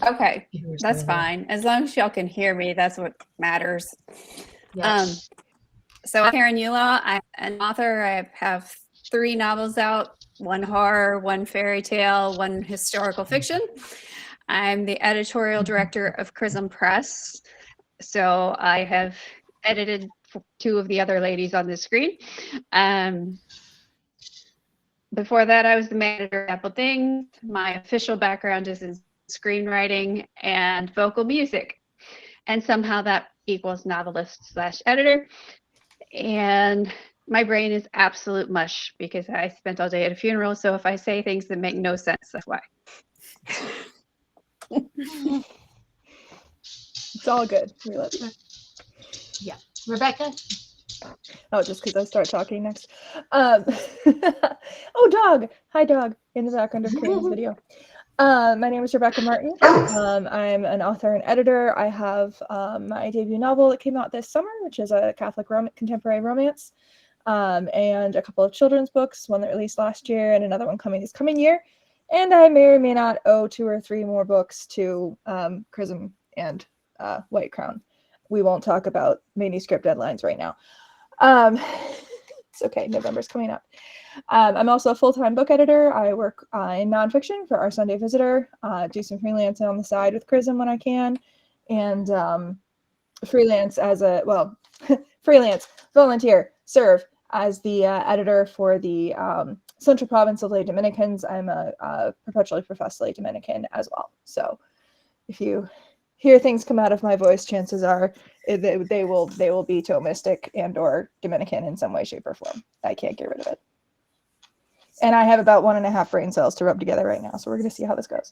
Okay, that's fine. As long as y'all can hear me, that's what matters. Yes. So I'm Karen Ullo. I'm an author. I have 3 novels out, 1 horror, 1 fairy tale, 1 historical fiction. I'm the editorial director of Chrism Press. So I have edited 2 of the other ladies on the screen. Before that, I was the manager of Apple Things. My official background is in screenwriting and vocal music. And somehow that equals novelist/editor. And my brain is absolute mush because I spent all day at a funeral. So if I say things that make no sense, that's why. It's all good. We love you. Yeah. Rebecca? Oh, just because I start talking next. Oh, dog. Hi, dog. In the background of Karina's video. My name is Rebecca Martin. I'm an author and editor. I have my debut novel that came out this summer, which is a Catholic contemporary romance, and a couple of children's books, one that released last year and another one coming this coming year. And I may or may not owe 2 or 3 more books to Chrism and White Crown. We won't talk about manuscript deadlines right now. It's okay. November's coming up. I'm also a full-time book editor. I work in nonfiction for Our Sunday Visitor, do some freelancing on the side with Chrism when I can, and freelance as freelance, volunteer, serve as the editor for the Central Province of Lay Dominicans. I'm a perpetually professed Lay Dominican as well. So if you hear things come out of my voice, chances are they will be Thomistic and or Dominican in some way, shape, or form. I can't get rid of it. And I have about 1.5 brain cells to rub together right now, so we're going to see how this goes.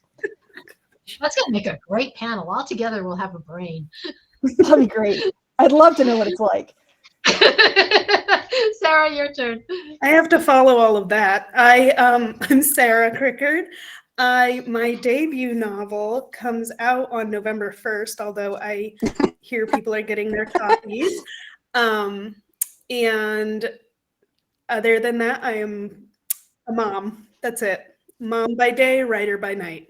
That's going to make a great panel. All together, we'll have a brain. That'll be great. I'd love to know what it's like. Sarah, your turn. I have to follow all of that. I'm Sarah Crickard. My debut novel comes out on November 1st, although I hear people are getting their copies. And other than that, I am a mom. That's it. Mom by day, writer by night.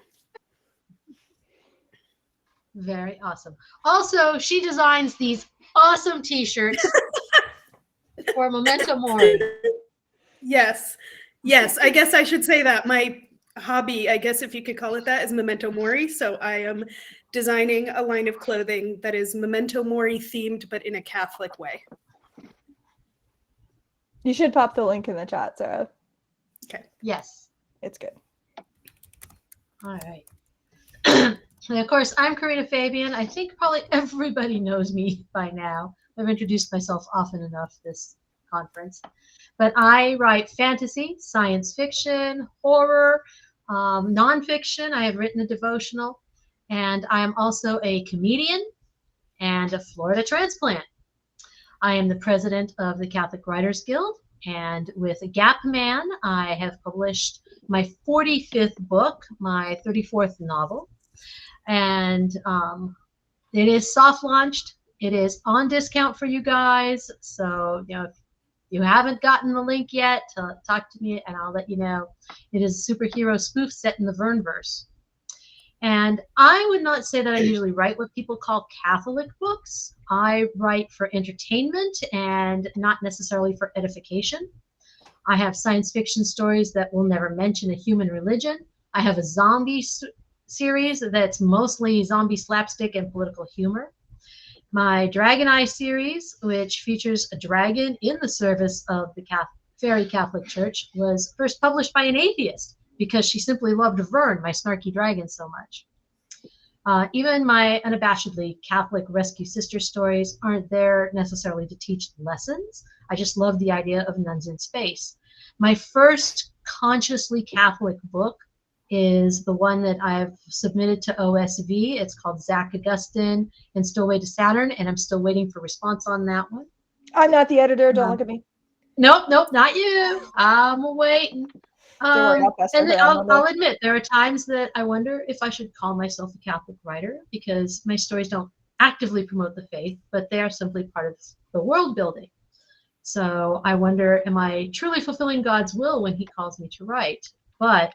Very awesome. Also, she designs these awesome t-shirts for Memento Mori. Yes. I guess I should say that. My hobby, I guess if you could call it that, is Memento Mori. So I am designing a line of clothing that is Memento Mori themed, but in a Catholic way. You should pop the link in the chat, Sarah. Okay. Yes. It's good. All right. And of course, I'm Karina Fabian. I think probably everybody knows me by now. I've introduced myself often enough this conference. But I write fantasy, science fiction, horror, nonfiction. I have written a devotional. And I am also a comedian and a Florida transplant. I am the president of the Catholic Writers Guild. And with Gap Man, I have published my 45th book, my 34th novel. And it is soft launched. It is on discount for you guys. So, if you haven't gotten the link yet, talk to me and I'll let you know. It is a superhero spoof set in the Vernverse. And I would not say that I usually write what people call Catholic books. I write for entertainment and not necessarily for edification. I have science fiction stories that will never mention a human religion. I have a zombie series that's mostly zombie slapstick and political humor. My Dragon Eye series, which features a dragon in the service of the Fairy Catholic Church, was first published by an atheist because she simply loved Vern, my snarky dragon, so much. Even my unabashedly Catholic rescue sister stories aren't there necessarily to teach lessons. I just love the idea of nuns in space. My first consciously Catholic book is the one that I've submitted to OSV. It's called Zach Augustine and Stowaway to Saturn, and I'm still waiting for response on that one. I'm not the editor. Don't look at me. Nope, not you. I'm waiting. And I'll admit, there are times that I wonder if I should call myself a Catholic writer because my stories don't actively promote the faith, but they are simply part of the world building. So I wonder, am I truly fulfilling God's will when he calls me to write? But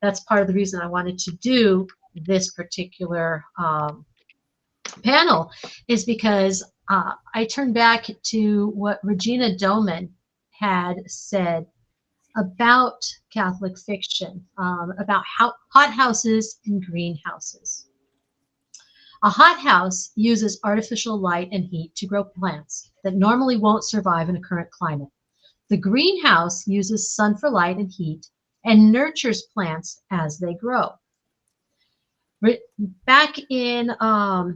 that's part of the reason I wanted to do this particular panel, is because I turned back to what Regina Doman had said about Catholic fiction, about hothouses and greenhouses. A hothouse uses artificial light and heat to grow plants that normally won't survive in a current climate. The greenhouse uses sun for light and heat and nurtures plants as they grow. Back in, I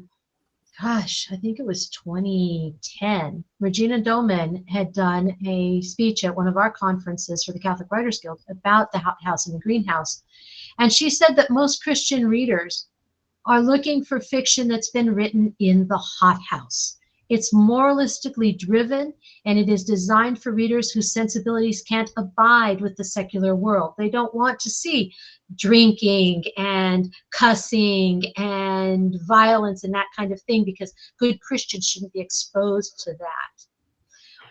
think it was 2010, Regina Doman had done a speech at one of our conferences for the Catholic Writers Guild about the hothouse and the greenhouse. And she said that most Christian readers are looking for fiction that's been written in the hothouse. It's moralistically driven, and it is designed for readers whose sensibilities can't abide with the secular world. They don't want to see drinking and cussing and violence and that kind of thing, because good Christians shouldn't be exposed to that.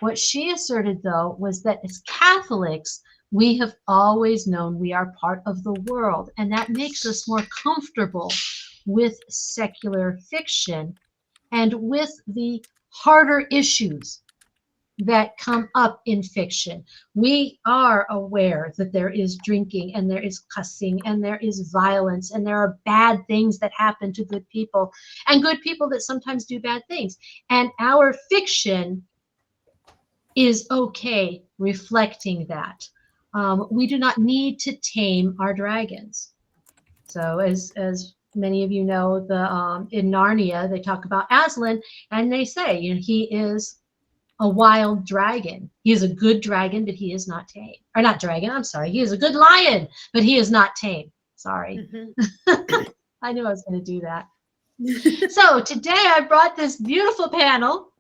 What she asserted, though, was that as Catholics, we have always known we are part of the world, and that makes us more comfortable with secular fiction and with the harder issues that come up in fiction. We are aware that there is drinking and there is cussing and there is violence and there are bad things that happen to good people and good people that sometimes do bad things. And our fiction is okay reflecting that. We do not need to tame our dragons. So as many of you know, in Narnia, they talk about Aslan, and they say, he is a wild dragon. He is a good dragon, but he is not tame. Or not dragon, I'm sorry. He is a good lion, but he is not tame. Sorry. Mm-hmm. I knew I was going to do that. So today I brought this beautiful panel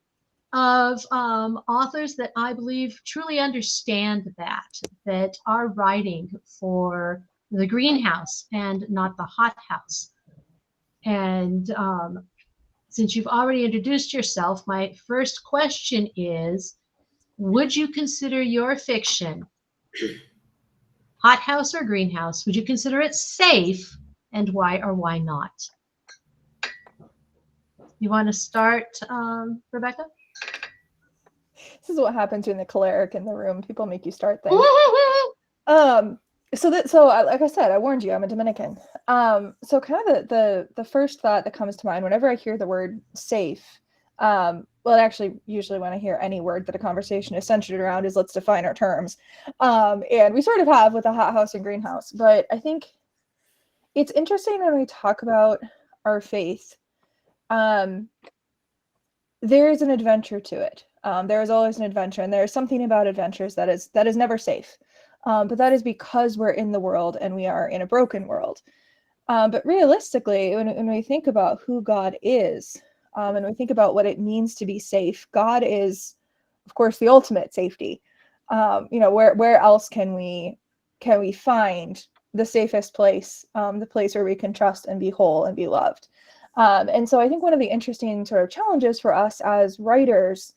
of authors that I believe truly understand that are writing for the greenhouse and not the hothouse. And since you've already introduced yourself, my first question is, would you consider your fiction hothouse or greenhouse? Would you consider it safe, and why or why not? You want to start, Rebecca? This is what happens when the cleric in the room. People make you start things. So like I said, I warned you, I'm a Dominican. So kind of the first thought that comes to mind whenever I hear the word safe, well, actually, usually when I hear any word that a conversation is centered around is let's define our terms. And we sort of have with a hothouse and greenhouse, but I think it's interesting when we talk about our faith, there is an adventure to it. There is always an adventure, and there is something about adventures that is never safe. But that is because we're in the world and we are in a broken world. But realistically, when we think about who God is, and we think about what it means to be safe, God is, of course, the ultimate safety. Where else can we find the safest place, the place where we can trust and be whole and be loved? And so I think one of the interesting sort of challenges for us as writers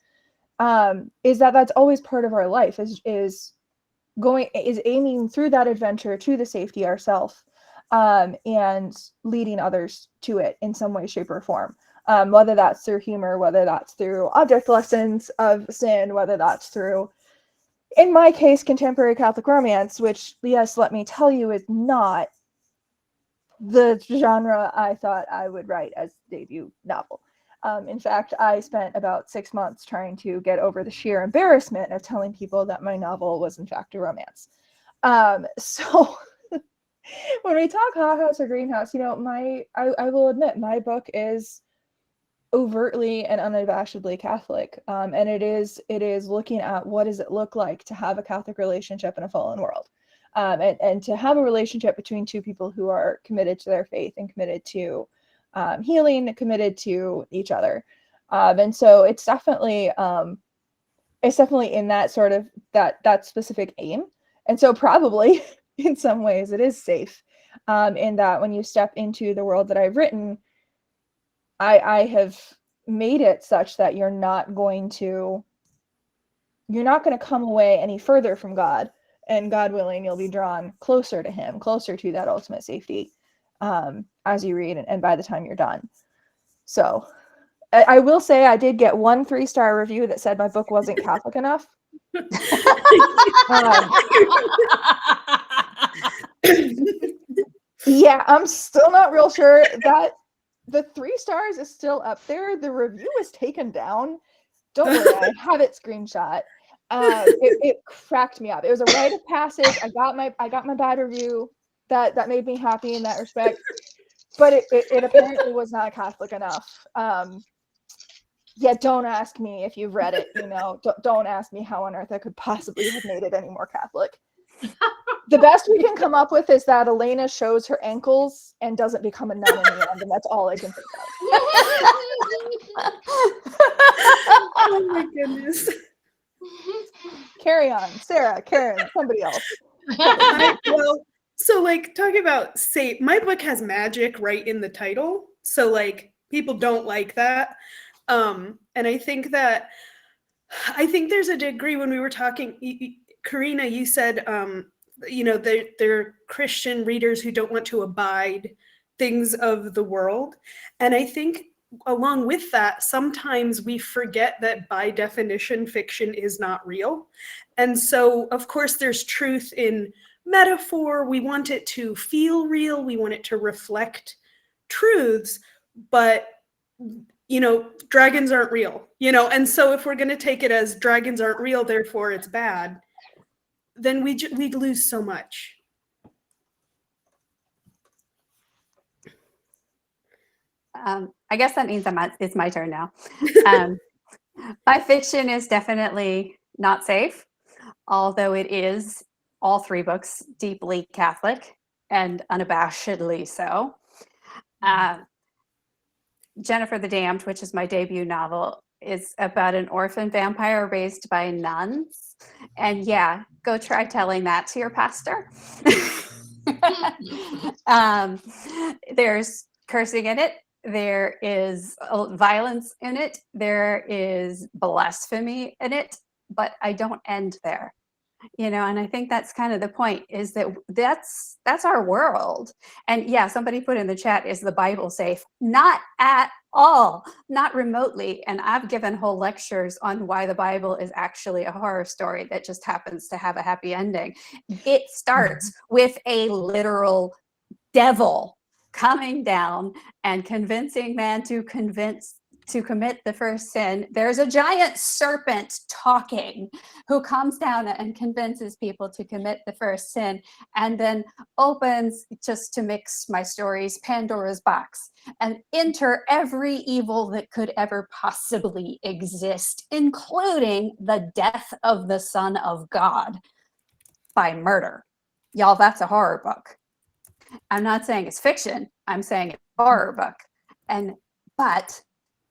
is that that's always part of our life, is aiming through that adventure to the safety ourselves, and leading others to it in some way, shape, or form. Whether that's through humor, whether that's through object lessons of sin, whether that's through, in my case, contemporary Catholic romance, which, yes, let me tell you, is not the genre I thought I would write as debut novel. In fact, I spent about 6 months trying to get over the sheer embarrassment of telling people that my novel was in fact a romance. So when we talk hothouse or greenhouse, I will admit my book is overtly and unabashedly Catholic. And it is looking at what does it look like to have a Catholic relationship in a fallen world. And to have a relationship between two people who are committed to their faith and committed to healing, committed to each other. And so it's definitely in that sort of that specific aim. And so probably in some ways it is safe, in that when you step into the world that I've written, I have made it such that you're not going to come away any further from God and God willing, you'll be drawn closer to him, closer to that ultimate safety as you read and by the time you're done. So I will say I did get one 3-star review that said my book wasn't Catholic enough. Yeah, I'm still not real sure that the 3 stars is still up there. The review was taken down. Don't worry, I have it screenshot. It cracked me up. It was a rite of passage. I got my bad review. That made me happy in that respect. But it apparently was not Catholic enough. Yeah, don't ask me if you've read it. Don't ask me how on earth I could possibly have made it any more Catholic. The best we can come up with is that Elena shows her ankles and doesn't become a nun in the end, and that's all I can think of. Oh my goodness. Carry on, Sarah, Karen, somebody else. Well, so like talking about my book has magic right in the title, so like people don't like that, and I think there's a degree when we were talking, Karina, you said they're Christian readers who don't want to abide things of the world, and I think along with that, sometimes we forget that by definition fiction is not real, and so of course there's truth in metaphor. We want it to feel real, we want it to reflect truths, but dragons aren't real, and so if we're going to take it as dragons aren't real, therefore it's bad, then we'd lose so much. I guess that means it's my turn now. My fiction is definitely not safe, although it is, all 3 books, deeply Catholic and unabashedly so. Jennifer the Damned, which is my debut novel, is about an orphan vampire raised by nuns. And yeah, go try telling that to your pastor. There's cursing in it. There is violence in it. There is blasphemy in it, but I don't end there. And I think that's kind of the point, is that's our world. And yeah, somebody put in the chat, is the Bible safe? Not at all, not remotely. And I've given whole lectures on why the Bible is actually a horror story that just happens to have a happy ending. It starts with a literal devil coming down and convincing man to commit the first sin. There's a giant serpent talking who comes down and convinces people to commit the first sin, and then opens, just to mix my stories, Pandora's box, and enter every evil that could ever possibly exist, including the death of the Son of God by murder. Y'all, that's a horror book. I'm not saying it's fiction. I'm saying it's a horror book. But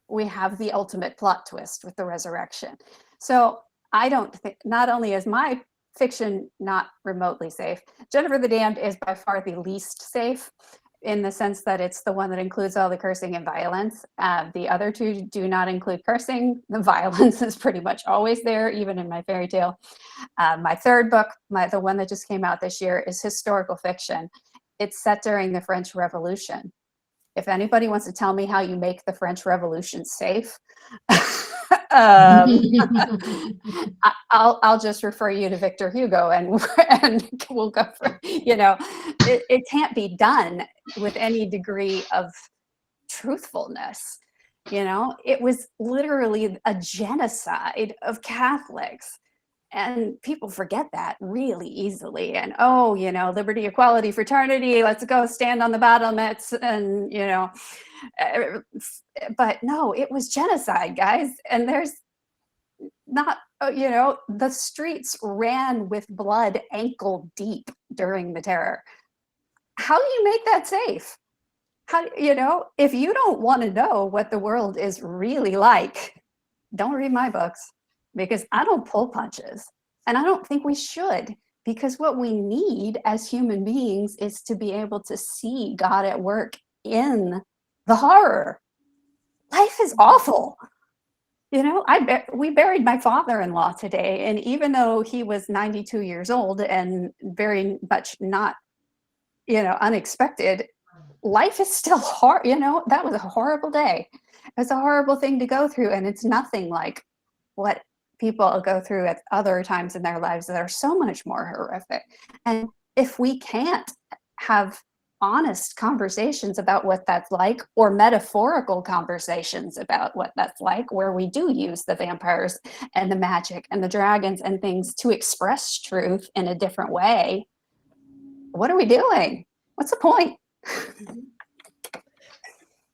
we have the ultimate plot twist with the resurrection. So I don't think, not only is my fiction not remotely safe, Jennifer the Damned is by far the least safe, in the sense that it's the one that includes all the cursing and violence. The other 2 do not include cursing. The violence is pretty much always there, even in my fairy tale. My 3rd book, the one that just came out this year, is historical fiction. It's set during the French Revolution. If anybody wants to tell me how you make the French Revolution safe, I'll just refer you to Victor Hugo, and we'll go for, it can't be done with any degree of truthfulness. It was literally a genocide of Catholics. And people forget that really easily. And, liberty, equality, fraternity, let's go stand on the battlements. And, but no, it was genocide, guys. And there's not, the streets ran with blood ankle deep during the terror. How do you make that safe? If you don't want to know what the world is really like, don't read my books. Because I don't pull punches, and I don't think we should, because what we need as human beings is to be able to see God at work in the horror. Life is awful. You know, we buried my father-in-law today, and even though he was 92 years old and very much not, you know, unexpected, life is still hard. You know, that was a horrible day. It's a horrible thing to go through, and it's nothing like what people go through at other times in their lives that are so much more horrific. And if we can't have honest conversations about what that's like, or metaphorical conversations about what that's like, where we do use the vampires and the magic and the dragons and things to express truth in a different way, what are we doing? What's the point?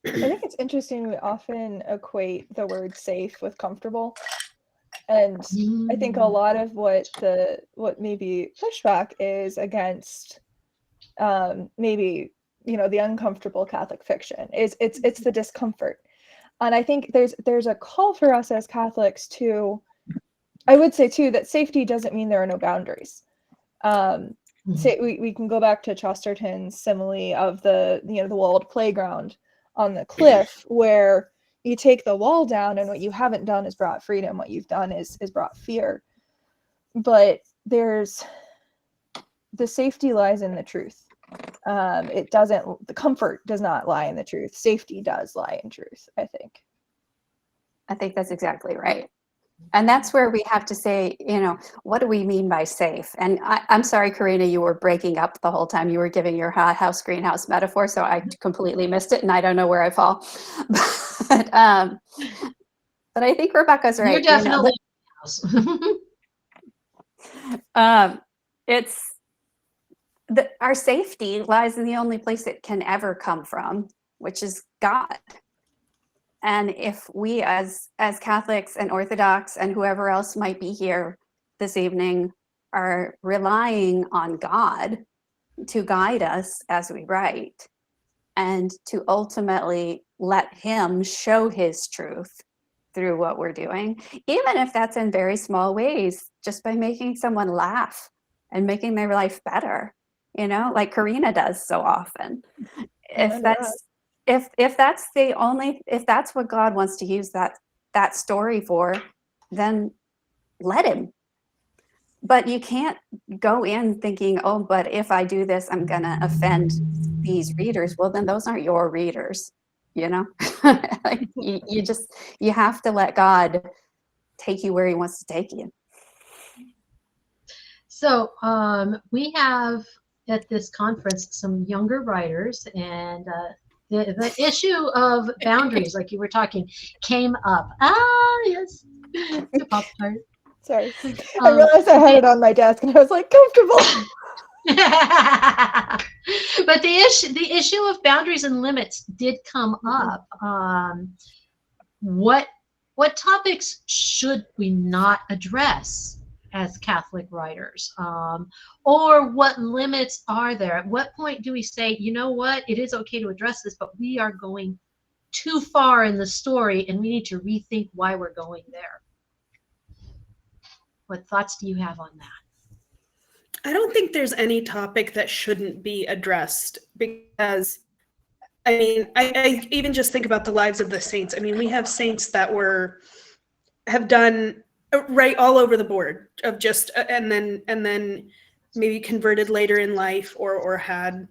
I think it's interesting we often equate the word safe with comfortable. And I think a lot of what maybe pushback is against maybe, you know, the uncomfortable Catholic fiction is it's the discomfort. And I think there's a call for us as Catholics to, I would say too, that safety doesn't mean there are no boundaries. Say we can go back to Chesterton's simile of the walled playground on the cliff, where you take the wall down and what you haven't done is brought freedom. What you've done is brought fear. But the safety lies in the truth. The comfort does not lie in the truth. Safety does lie in truth, I think. I think that's exactly right. And that's where we have to say, you know, what do we mean by safe? And I'm sorry, Karina, you were breaking up the whole time. You were giving your hothouse, greenhouse metaphor, so I completely missed it, and I don't know where I fall. But I think Rebecca's right. You're definitely It's our safety lies in the only place it can ever come from, which is God. And if we as Catholics and Orthodox and whoever else might be here this evening are relying on God to guide us as we write, and to ultimately let him show his truth through what we're doing, even if that's in very small ways, just by making someone laugh and making their life better, you know, like Karina does so often. If that's what God wants to use that story for, then let him. But you can't go in thinking, oh, but if I do this, I'm gonna offend these readers. Well, then those aren't your readers, you know. Like, you have to let God take you where he wants to take you. So we have at this conference some younger writers, and the issue of boundaries, like you were talking, came up. Ah, yes, it's a Pop-Tart. Sorry, I realized I had it on my desk, and I was like, comfortable. But the issue of boundaries and limits did come up. What topics should we not address as Catholic writers? Or what limits are there? At what point do we say, you know what, it is okay to address this, but we are going too far in the story and we need to rethink why we're going there? What thoughts do you have on that? I don't think there's any topic that shouldn't be addressed, because I mean, I even just think about the lives of the saints. I mean, we have saints that have done right all over the board of just, and then maybe converted later in life, or had,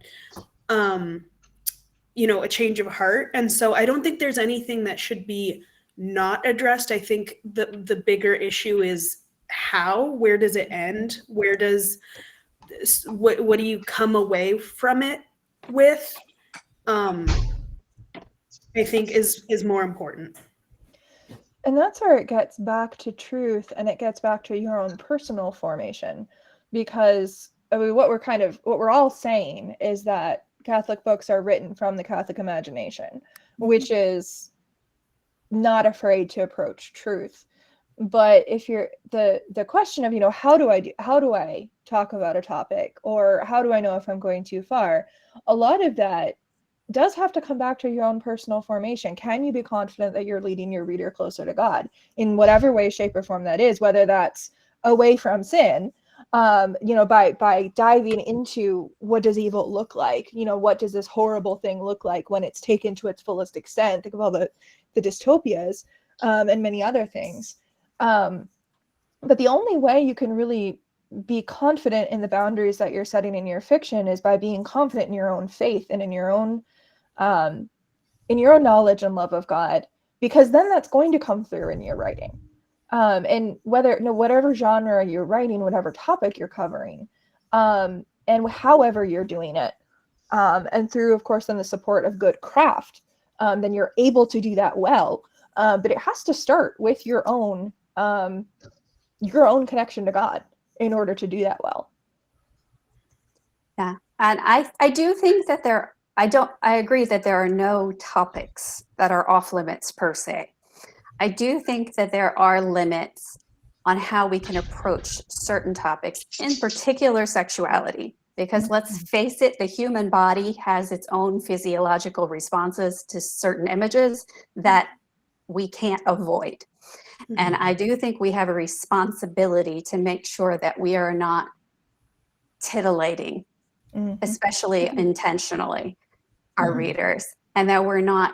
you know, a change of heart. And so I don't think there's anything that should be not addressed. I think the bigger issue is where does it end? What do you come away from it with? I think is more important. And that's where it gets back to truth, and it gets back to your own personal formation, because I mean, what we're all saying is that Catholic books are written from the Catholic imagination, which is not afraid to approach truth. But if you're the question of, you know, how do I talk about a topic, or how do I know if I'm going too far? A lot of that does have to come back to your own personal formation. Can you be confident that you're leading your reader closer to God in whatever way, shape, or form that is, whether that's away from sin, you know, by diving into what does evil look like? You know, what does this horrible thing look like when it's taken to its fullest extent? Think of all the dystopias. and many other things. But the only way you can really be confident in the boundaries that you're setting in your fiction is by being confident in your own faith and in your own knowledge and love of God, because then that's going to come through in your writing. And whatever genre you're writing, whatever topic you're covering, and however you're doing it, and through, of course, then the support of good craft, then you're able to do that well. But it has to start with your own connection to God in order to do that well. Yeah, and I do think that I agree that there are no topics that are off limits per se. I do think that there are limits on how we can approach certain topics, in particular sexuality, because let's face it, the human body has its own physiological responses to certain images that we can't avoid. Mm-hmm. And I do think we have a responsibility to make sure that we are not titillating, mm-hmm. especially mm-hmm. intentionally, our mm-hmm. readers, and that we're not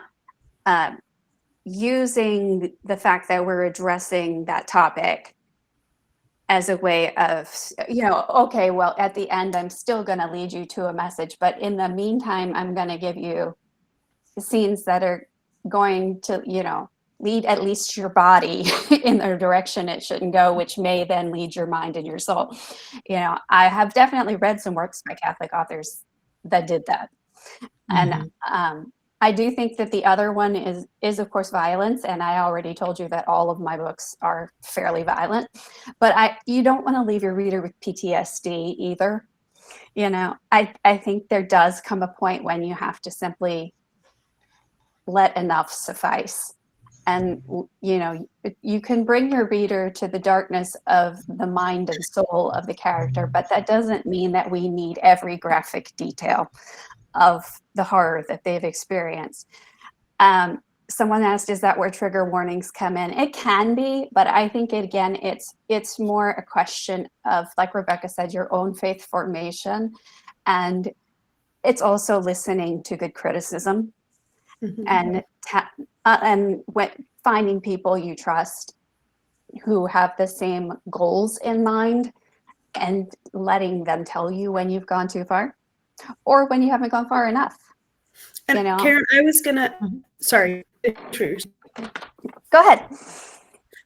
using the fact that we're addressing that topic as a way of, okay, well, at the end, I'm still going to lead you to a message, but in the meantime, I'm going to give you scenes that are going to, lead at least your body in the direction it shouldn't go, which may then lead your mind and your soul. I have definitely read some works by Catholic authors that did that. Mm-hmm. And I do think that the other one is of course violence, and I already told you that all of my books are fairly violent, but you don't want to leave your reader with PTSD either. I think there does come a point when you have to simply let enough suffice. And, you can bring your reader to the darkness of the mind and soul of the character, but that doesn't mean that we need every graphic detail of the horror that they've experienced. Someone asked, is that where trigger warnings come in? It can be, but I think, again, it's more a question of, like Rebecca said, your own faith formation. And it's also listening to good criticism. Mm-hmm. And finding people you trust who have the same goals in mind, and letting them tell you when you've gone too far or when you haven't gone far enough. And Karen, I was gonna, sorry. Go ahead.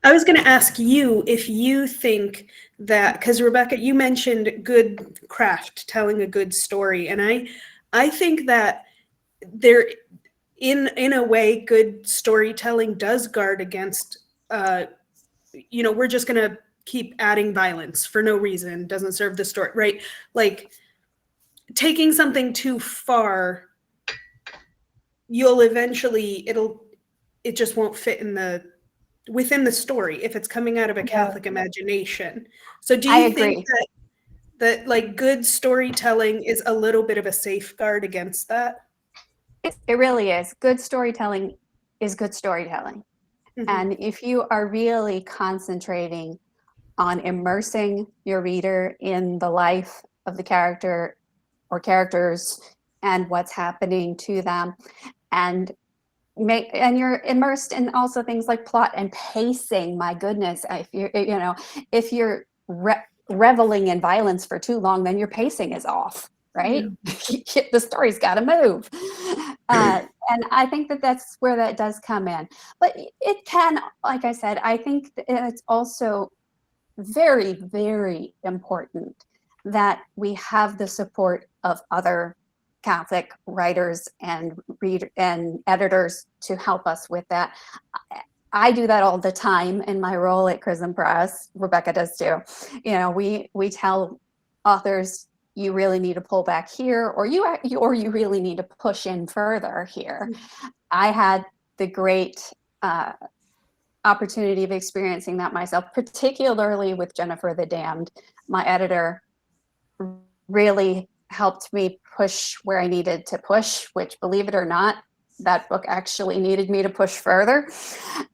I was gonna ask you if you think that, because Rebecca, you mentioned good craft, telling a good story, and I think that there, in a way, good storytelling does guard against, we're just gonna keep adding violence for no reason, doesn't serve the story, right? Like, taking something too far, you'll eventually, it just won't fit within the story if it's coming out of a Catholic imagination. So do you think that like good storytelling is a little bit of a safeguard against that? It really is. Good storytelling is good storytelling. Mm-hmm. And if you are really concentrating on immersing your reader in the life of the character or characters and what's happening to them, and you're immersed in also things like plot and pacing. My goodness, if you're reveling in violence for too long, then your pacing is off, right? Yeah. The story's got to move. And I think that's where that does come in. But it can, like I said, I think it's also very, very important that we have the support of other Catholic writers and editors to help us with that. I do that all the time in my role at Chrism Press. Rebecca does too. We tell authors, you really need to pull back here, or you really need to push in further here. Mm-hmm. I had the great opportunity of experiencing that myself, particularly with Jennifer the Damned. My editor really helped me push where I needed to push, which, believe it or not, that book actually needed me to push further.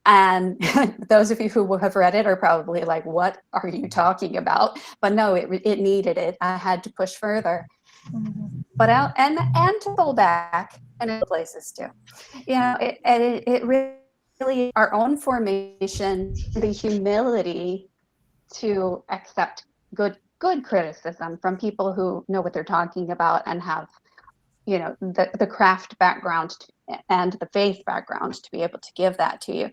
And those of you who have read it are probably like, what are you talking about? But no, it needed it. I had to push further. Mm-hmm. But and to pull back in other places too. It really really our own formation, the humility to accept good criticism from people who know what they're talking about and have, you know, the craft background and the faith background to be able to give that to you.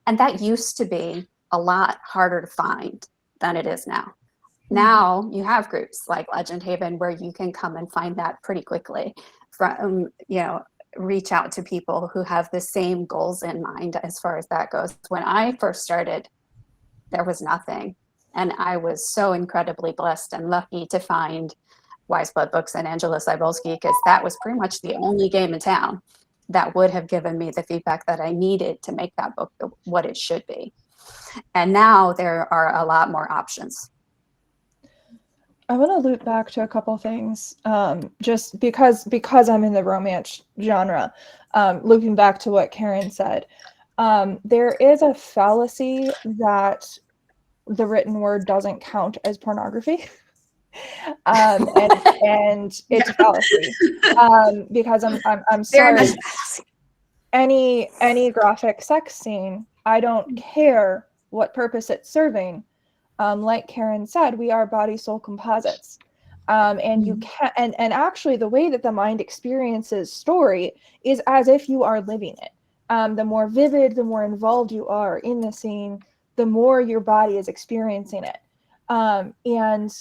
And that used to be a lot harder to find than it is now. Now you have groups like Legend Haven where you can come and find that pretty quickly from, you know, reach out to people who have the same goals in mind as far as that goes. When I first started, there was nothing. And I was so incredibly blessed and lucky to find Wise Blood Books and Angela Cybulski, because that was pretty much the only game in town that would have given me the feedback that I needed to make that book what it should be. And now there are a lot more options. I want to loop back to a couple things, just because I'm in the romance genre. Looping back to what Karen said, there is a fallacy that the written word doesn't count as pornography, and it's a fallacy, because I'm sorry. Any graphic sex scene, I don't care what purpose it's serving. Like Karen said, we are body soul composites, and you can and actually the way that the mind experiences story is as if you are living it. The more vivid, the more involved you are in the scene, the more your body is experiencing it. And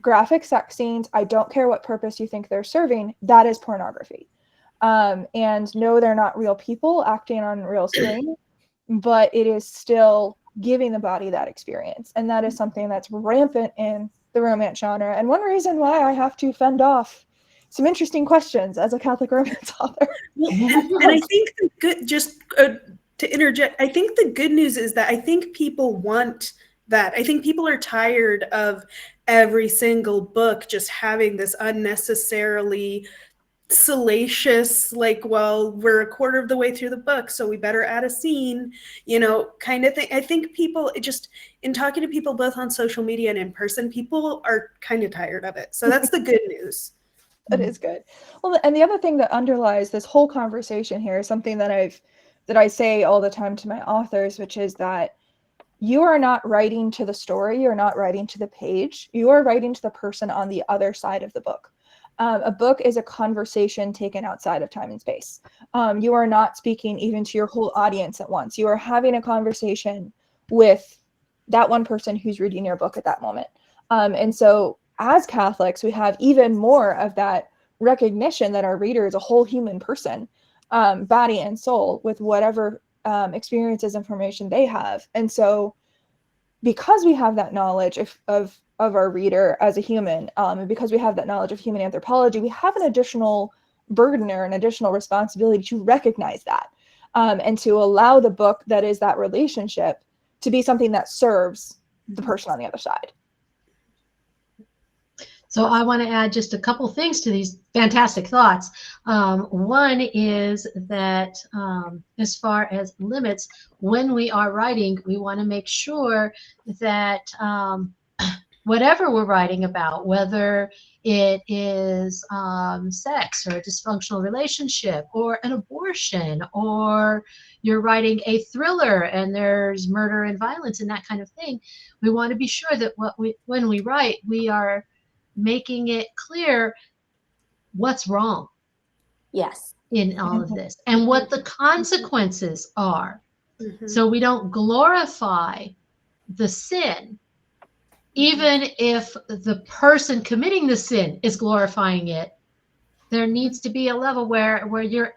graphic sex scenes, I don't care what purpose you think they're serving, that is pornography. And no, they're not real people acting on real screen, but it is still giving the body that experience. And that is something that's rampant in the romance genre. And one reason why I have to fend off some interesting questions as a Catholic romance author. And I think the good, just to interject, I think the good news is that I think people want that. I think people are tired of every single book just having this unnecessarily salacious, like, well, we're a quarter of the way through the book, so we better add a scene, you know, kind of thing. I think people, just in talking to people both on social media and in person, people are kind of tired of it. So that's the good news. That is good. Well, and the other thing that underlies this whole conversation here is something that I say all the time to my authors, which is that you are not writing to the story, you're not writing to the page, you are writing to the person on the other side of the book. A book is a conversation taken outside of time and space. You are not speaking even to your whole audience at once. You are having a conversation with that one person who's reading your book at that moment. And so as Catholics, we have even more of that recognition that our reader is a whole human person, body and soul, with whatever experiences, information they have. And so because we have that knowledge of our reader as a human, and because we have that knowledge of human anthropology, we have an additional burden or an additional responsibility to recognize that, and to allow the book that is that relationship to be something that serves the person on the other side. So I want to add just a couple things to these fantastic thoughts. One is that as far as limits, when we are writing, we want to make sure that whatever we're writing about, whether it is sex or a dysfunctional relationship or an abortion, or you're writing a thriller and there's murder and violence and that kind of thing, we want to be sure that when we write, we are making it clear what's wrong. Yes. In all of this and what the consequences are. Mm-hmm. So we don't glorify the sin, even if the person committing the sin is glorifying it. There needs to be a level where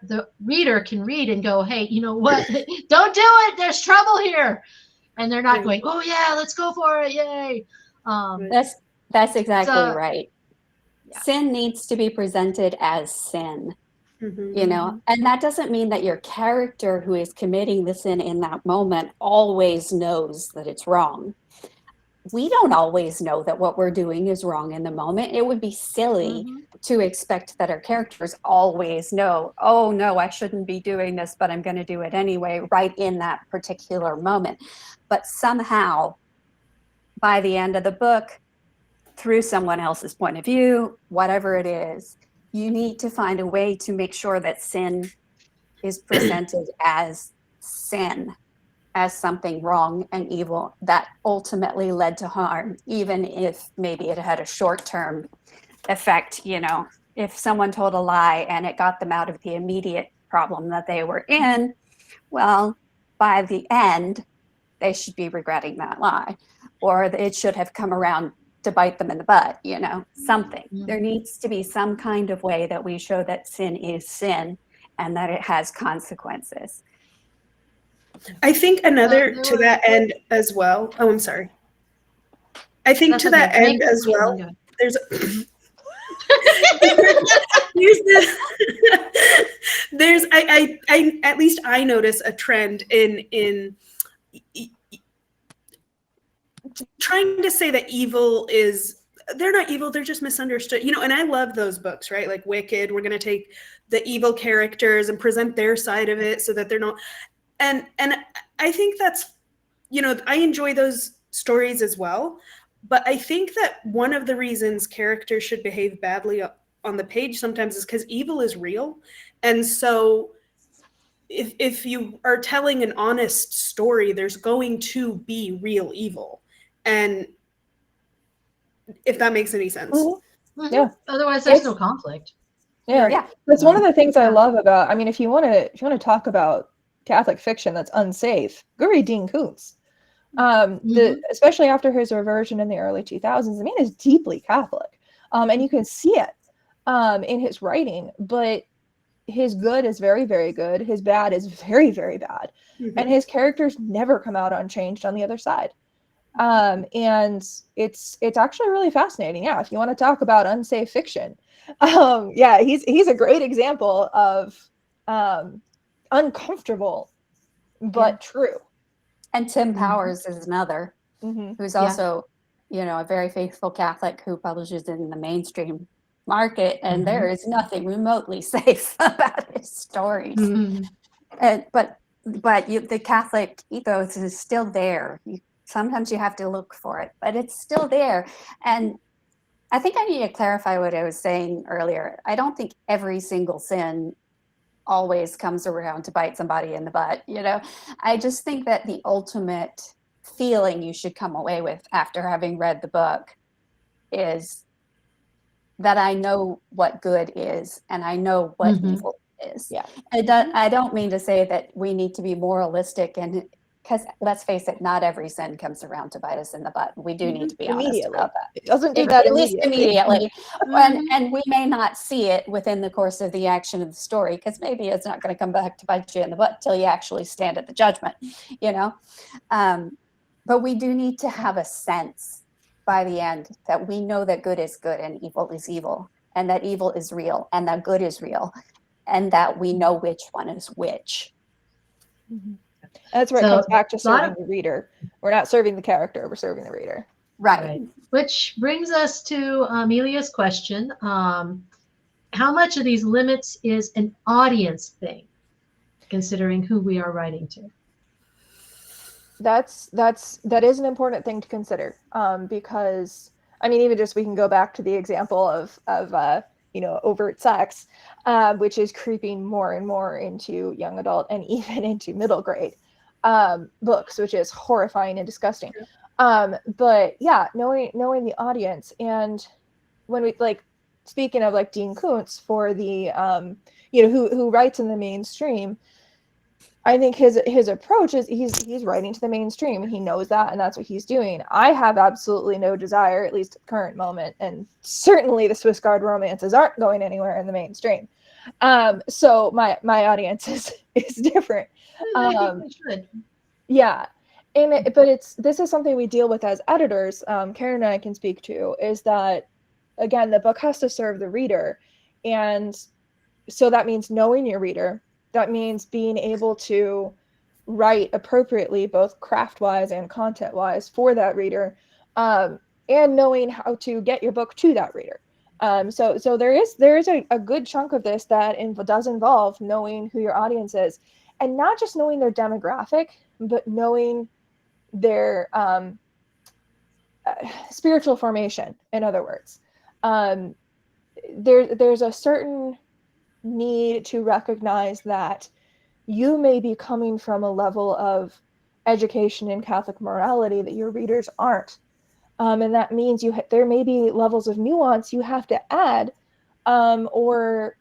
the reader can read and go, hey, you know what? Don't do it. There's trouble here. And they're not going, oh yeah, let's go for it. Yay. That's exactly So, right. yeah. Sin needs to be presented as sin, Mm-hmm. you know, and that doesn't mean that your character who is committing the sin in that moment always knows that it's wrong. We don't always know that what we're doing is wrong in the moment. It would be silly to expect that our characters always know, oh no, I shouldn't be doing this, but I'm going to do it anyway, right in that particular moment. But somehow, by the end of the book, through someone else's point of view, whatever it is, you need to find a way to make sure that sin is presented as sin as something wrong and evil that ultimately led to harm, even if maybe it had a short-term effect. You know, if someone told a lie and it got them out of the immediate problem that they were in, well, by the end, they should be regretting that lie, or it should have come around to bite them in the butt, you know, something. There needs to be some kind of way that we show that sin is sin and that it has consequences. I think another to that end as well. Oh, I'm sorry. I think That's to okay. that end as well, there's there's I at least I notice a trend in trying to say that evil is, they're not evil, they're just misunderstood, you know. And I love those books, right? Like Wicked, we're going to take the evil characters and present their side of it so that they're not, and I think that's, you know, I enjoy those stories as well. But I think that one of the reasons characters should behave badly on the page sometimes is because evil is real. And so if you are telling an honest story, there's going to be real evil. And if that makes any sense. Yeah. Otherwise, there's no conflict. Yeah. That's one of the things I love about, I mean, if you want to talk about Catholic fiction that's unsafe, go read Dean Koontz. Especially after his reversion in the early 2000s, the man is deeply Catholic, and you can see it in his writing. But his good is very, very good. His bad is very, very bad, and his characters never come out unchanged on the other side. And it's actually really fascinating. Yeah, if you want to talk about unsafe fiction, yeah, he's a great example of uncomfortable but true. And Tim Powers is another, who's also, you know, a very faithful Catholic who publishes in the mainstream market, and there is nothing remotely safe about his stories. But the Catholic ethos is still there. Sometimes you have to look for it, but it's still there. And I think I need to clarify what I was saying earlier. I don't think every single sin always comes around to bite somebody in the butt, you know. I just think that the ultimate feeling you should come away with after having read the book is that I know what good is and I know what evil is. Yeah. I don't mean to say that we need to be moralistic, and because let's face it, not every sin comes around to bite us in the butt. We do need to be honest about that. It doesn't do that at least immediately. Mhm. And we may not see it within the course of the action of the story, because maybe it's not going to come back to bite you in the butt till you actually stand at the judgment, you know. But we do need to have a sense by the end that we know that good is good and evil is evil, and that evil is real and that good is real, and that we know which one is which. That's where it comes back to serving the reader. We're not serving the character, we're serving the reader. Right. Which brings us to Amelia's question. How much of these limits is an audience thing, considering who we are writing to? That is an important thing to consider, because I mean, even just we can go back to the example of you know, overt sex, which is creeping more and more into young adult and even into middle grade books, which is horrifying and disgusting. But yeah, knowing the audience, and when we, like, speaking of like Dean Koontz for the you know, who writes in the mainstream, I think his approach is he's writing to the mainstream, and he knows that, and that's what he's doing. I have absolutely no desire, at least at the current moment, and certainly the Swiss Guard romances aren't going anywhere in the mainstream. So my audience is different. Yeah. But this is something we deal with as editors. Karen and I can speak to, is that, again, the book has to serve the reader. And so that means knowing your reader. That means being able to write appropriately, both craft-wise and content-wise, for that reader, and knowing how to get your book to that reader. So there is a good chunk of this that does involve knowing who your audience is, and not just knowing their demographic, but knowing their spiritual formation. In other words, there's a certain need to recognize that you may be coming from a level of education in Catholic morality that your readers aren't. And that means there may be levels of nuance you have to add, or,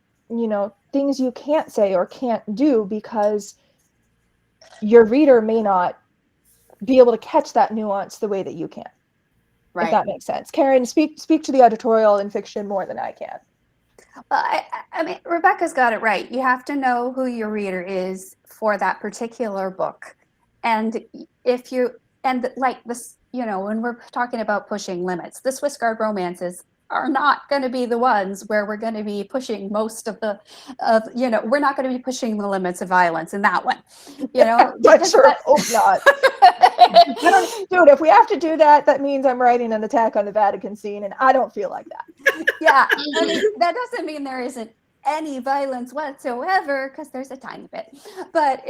things you can't say or can't do because your reader may not be able to catch that nuance the way that you can. Right. If that makes sense. Karen, speak to the editorial in fiction more than I can. Well, I mean, Rebecca's got it right. You have to know who your reader is for that particular book. And like this, when we're talking about pushing limits, the Swiss Guard romances are not going to be the ones where we're going to be pushing most of we're not going to be pushing the limits of violence in that one, But sure, hope not. Dude, if we have to do that, that means I'm writing an attack on the Vatican scene, and I don't feel like that. Yeah, I mean, that doesn't mean there isn't any violence whatsoever, because there's a tiny bit, but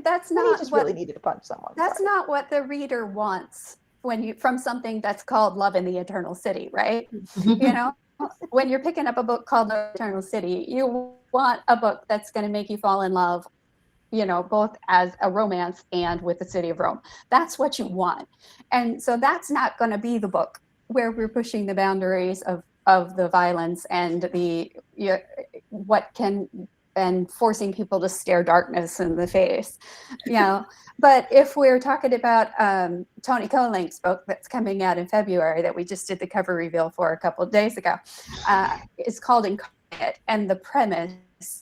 that's not He just really needed to punch someone. That's not what the reader wants from something that's called Love in the Eternal City, right? When you're picking up a book called The Eternal City, you want a book that's going to make you fall in love, both as a romance and with the city of Rome. That's what you want. And so that's not going to be the book where we're pushing the boundaries of the violence and and forcing people to stare darkness in the face, But if we're talking about Tony Kolink's book that's coming out in February that we just did the cover reveal for a couple of days ago, it's called Incarnate, and the premise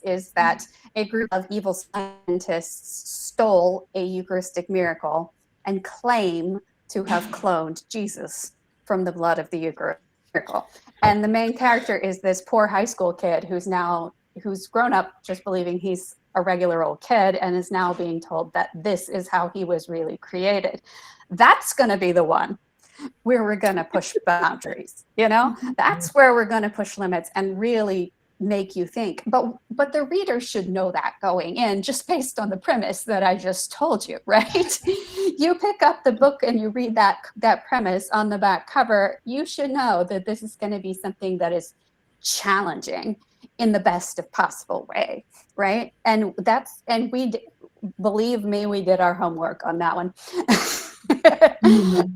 is that a group of evil scientists stole a Eucharistic miracle and claim to have cloned Jesus from the blood of the Eucharist miracle. And the main character is this poor high school kid who's grown up just believing he's a regular old kid and is now being told that this is how he was really created. That's going to be the one where we're going to push boundaries, That's where we're going to push limits and really make you think. But the reader should know that going in, just based on the premise that I just told you, right? You pick up the book and you read that premise on the back cover, you should know that this is going to be something that is challenging in the best of possible way, right? And believe me, we did our homework on that one.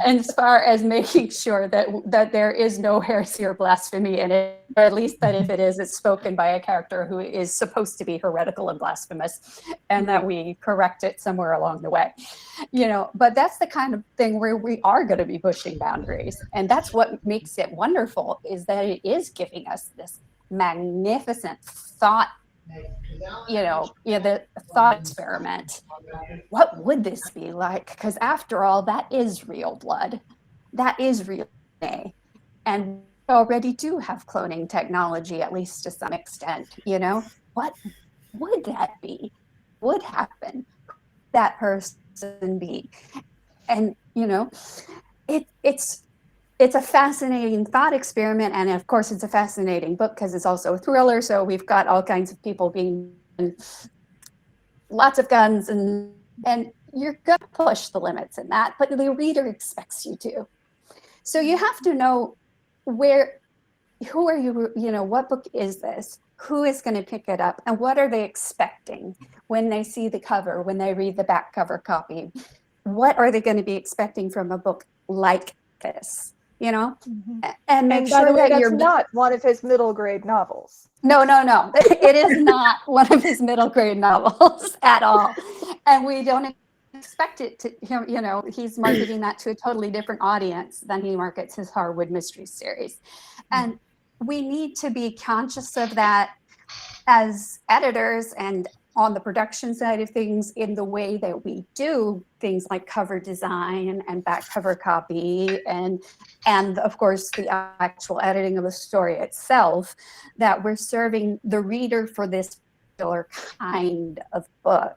As far as making sure that there is no heresy or blasphemy in it, or at least that if it is, it's spoken by a character who is supposed to be heretical and blasphemous, and that we correct it somewhere along the way. But that's the kind of thing where we are going to be pushing boundaries. And that's what makes it wonderful, is that it is giving us this magnificent thought, the thought experiment. What would this be like? Because after all, that is real blood. That is real DNA. And we already do have cloning technology, at least to some extent. What would that be? Would happen? That person be? And, it's a fascinating thought experiment, and of course it's a fascinating book because it's also a thriller, so we've got all kinds of people being lots of guns, and you're going to push the limits in that, but the reader expects you to. So you have to know who are you, what book is this? Who is going to pick it up, and what are they expecting when they see the cover, when they read the back cover copy? What are they going to be expecting from a book like this? And make sure that you're not one of his middle grade novels. No. It is not one of his middle grade novels at all. And we don't expect it to, he's marketing that to a totally different audience than he markets his Harwood Mysteries series. And we need to be conscious of that as editors and on the production side of things, in the way that we do things like cover design and back cover copy and of course the actual editing of the story itself, that we're serving the reader for this particular kind of book,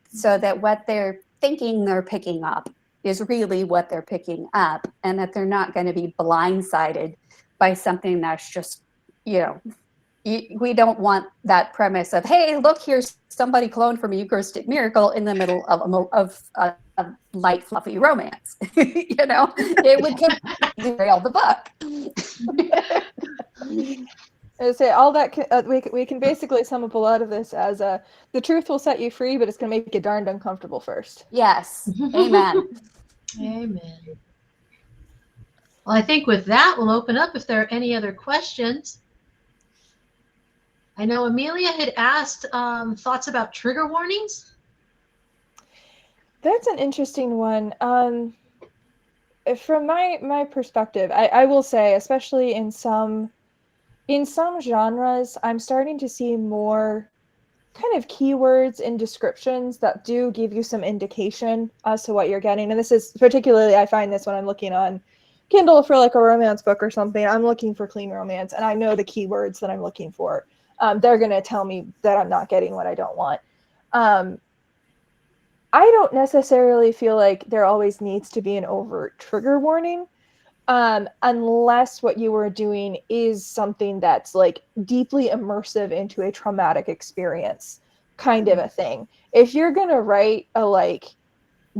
so that what they're thinking they're picking up is really what they're picking up, and that they're not going to be blindsided by something that's just, we don't want that premise of, hey, look, here's somebody cloned from a Eucharistic miracle in the middle of a light, fluffy romance. It would derail the book. I would say all that we can basically sum up a lot of this as the truth will set you free, but it's going to make you darned uncomfortable first. Yes. Amen. Amen. Well, I think with that, we'll open up if there are any other questions. I know Amelia had asked thoughts about trigger warnings. That's an interesting one. From my perspective, I will say, especially in some genres, I'm starting to see more kind of keywords and descriptions that do give you some indication as to what you're getting. And this is particularly, I find this when I'm looking on Kindle for like a romance book or something. I'm looking for clean romance, and I know the keywords that I'm looking for. They're going to tell me that I'm not getting what I don't want. I don't necessarily feel like there always needs to be an overt trigger warning, unless what you were doing is something that's like deeply immersive into a traumatic experience kind of a thing. If you're going to write a like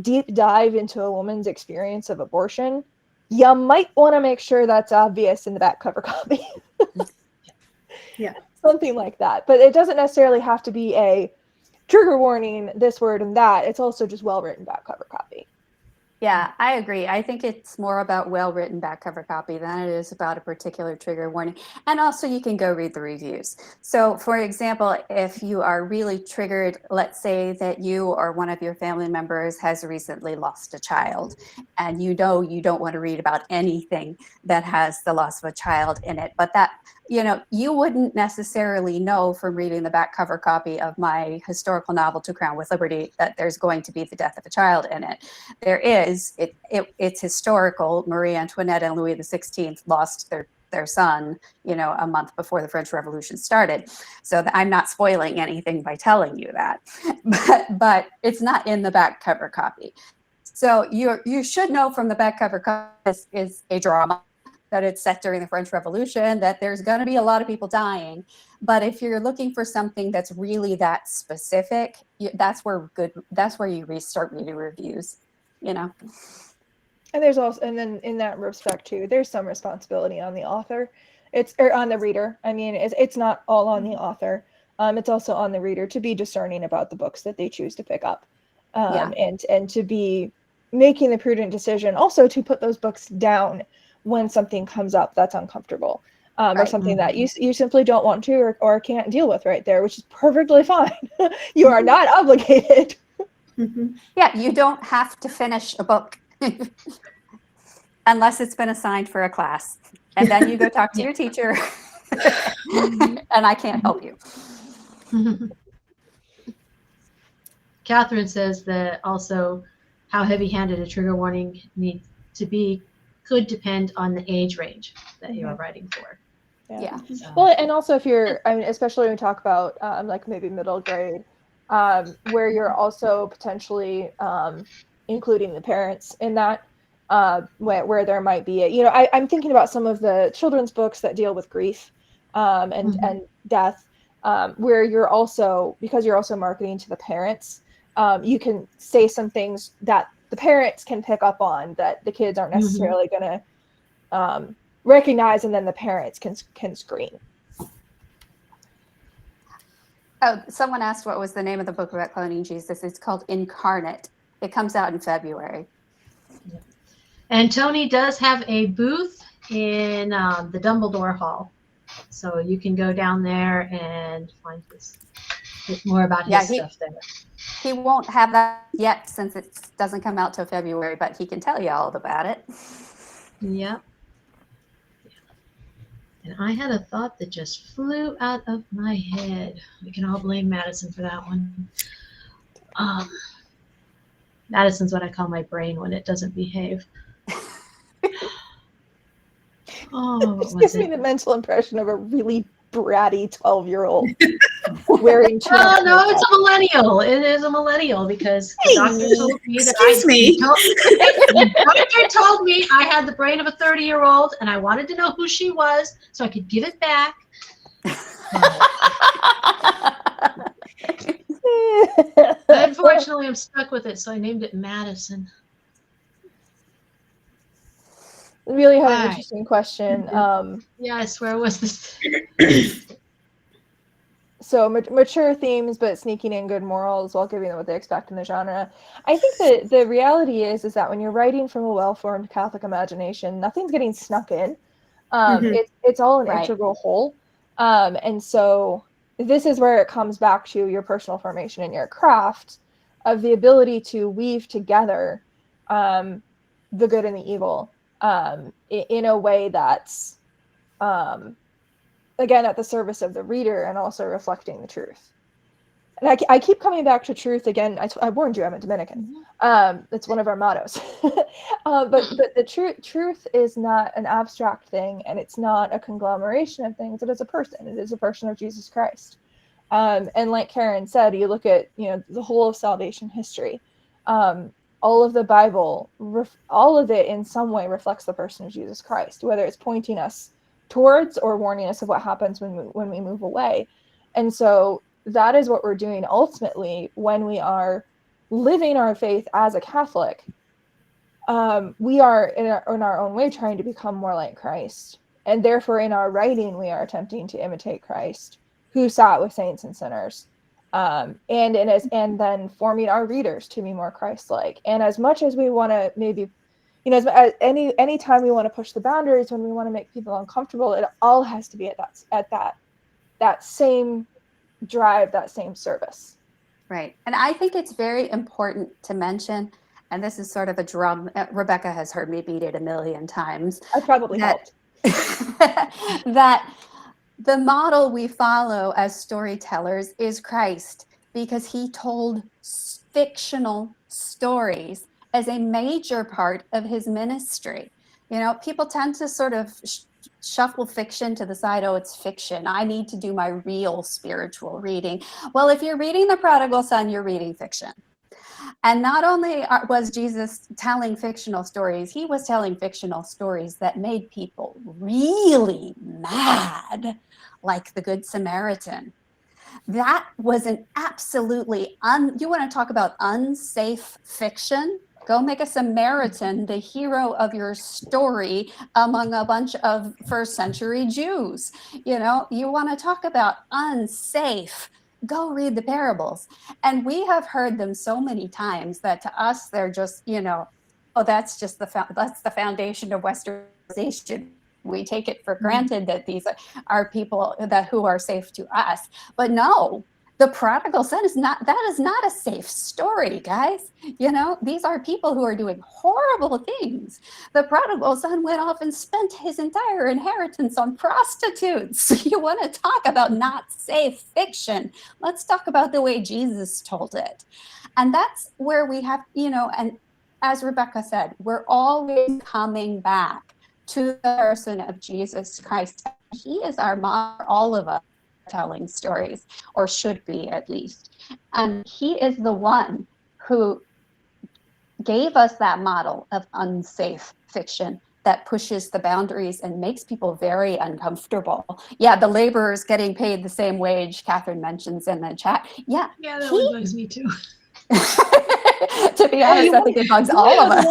deep dive into a woman's experience of abortion, you might want to make sure that's obvious in the back cover copy. Yeah. Something like that. But it doesn't necessarily have to be a trigger warning, this word and that. It's also just well-written back cover copy. Yeah, I agree. I think it's more about well-written back cover copy than it is about a particular trigger warning. And also you can go read the reviews. So for example, if you are really triggered, let's say that you or one of your family members has recently lost a child, and you know you don't want to read about anything that has the loss of a child in it, but that, you know, you wouldn't necessarily know from reading the back cover copy of my historical novel, To Crown with Liberty, that there's going to be the death of a child in it. There is. It's historical. Marie Antoinette and Louis XVI lost their son, you know, a month before the French Revolution started. So I'm not spoiling anything by telling you that, but it's not in the back cover copy. So you should know from the back cover copy is a drama, that it's set during the French Revolution, that there's going to be a lot of people dying. But if you're looking for something that's really that specific, that's where you start reading reviews. You know, and there's also, and then in that respect too, there's some responsibility on the author, or on the reader. I mean, it's not all on the author. It's also on the reader to be discerning about the books that they choose to pick up, and to be making the prudent decision also to put those books down when something comes up that's uncomfortable, or something that you simply don't want to or can't deal with right there, which is perfectly fine. You are not obligated. Yeah, you don't have to finish a book unless it's been assigned for a class, and then you go talk to your teacher and I can't help you. Catherine says that also how heavy-handed a trigger warning needs to be could depend on the age range that you are writing for. Yeah. So, Well, and also if you're, I mean, especially when we talk about like maybe middle grade, where you're also potentially including the parents in that, where there might be I'm thinking about some of the children's books that deal with grief and death, where you're also, because you're also marketing to the parents, you can say some things that the parents can pick up on that the kids aren't necessarily going to recognize, and then the parents can screen. Oh, someone asked what was the name of the book about cloning Jesus. It's called Incarnate. It comes out in February. and Tony does have a booth in the Dumbledore Hall, so you can go down there and find more about his stuff there. He won't have that yet since it doesn't come out till February, but he can tell you all about it. Yep. And I had a thought that just flew out of my head. We can all blame Madison for that one. Madison's what I call my brain when it doesn't behave. It gives me the mental impression of a really bratty 12-year-old wearing Oh, no, it's a millennial. It is a millennial because the doctor told me that the doctor told me I had the brain of a 30-year-old and I wanted to know who she was so I could give it back. Unfortunately, I'm stuck with it, so I named it Madison. really had an Right. interesting question. Yes, where was this? So mature themes, but sneaking in good morals while giving them what they expect in the genre. I think that the reality is that when you're writing from a well-formed Catholic imagination, nothing's getting snuck in. Mhm. It's all an Right. integral whole. And so this is where it comes back to your personal formation and your craft of the ability to weave together the good and the evil in a way that's again at the service of the reader and also reflecting the truth. And I keep coming back to truth again. I warned you I'm a Dominican. It's one of our mottos. But the truth is not an abstract thing, and it's not a conglomeration of things. It is a person. It is a person of Jesus Christ. And like Karen said, you look at the whole of salvation history. All of the Bible, all of it in some way reflects the person of Jesus Christ, whether it's pointing us towards or warning us of what happens when we move away. And so that is what we're doing ultimately when we are living our faith as a Catholic. We are in our own way trying to become more like Christ, and therefore in our writing we are attempting to imitate Christ, who sat with saints and sinners, and then forming our readers to be more Christ-like. And as much as we want to maybe, any time we want to push the boundaries, when we want to make people uncomfortable, it all has to be at that same drive, that same service. Right. And I think it's very important to mention, and this is sort of a drum, Rebecca has heard me beat it a million times, I probably helped. that the model we follow as storytellers is Christ, because he told fictional stories as a major part of his ministry. People tend to sort of shuffle fiction to the side. Oh, it's fiction. I need to do my real spiritual reading. Well, if you're reading The Prodigal Son, you're reading fiction. And not only was Jesus telling fictional stories, he was telling fictional stories that made people really mad, like the Good Samaritan. That was an absolutely, you want to talk about unsafe fiction? Go make a Samaritan the hero of your story among a bunch of first century Jews. You want to talk about unsafe. Go read the parables. And we have heard them so many times that to us, they're just, that's just that's the foundation of Westernization. We take it for granted that these are people who are safe to us. But no, the prodigal son is not a safe story, guys. These are people who are doing horrible things. The prodigal son went off and spent his entire inheritance on prostitutes. You want to talk about not safe fiction? Let's talk about the way Jesus told it. And that's where we have, and as Rebecca said, we're always coming back to the person of Jesus Christ. He is our model, all of us telling stories, or should be at least. And he is the one who gave us that model of unsafe fiction that pushes the boundaries and makes people very uncomfortable. Yeah, the laborers getting paid the same wage, Catherine mentions in the chat. Yeah, that one bugs me too. To be honest, I think it bugs all of us.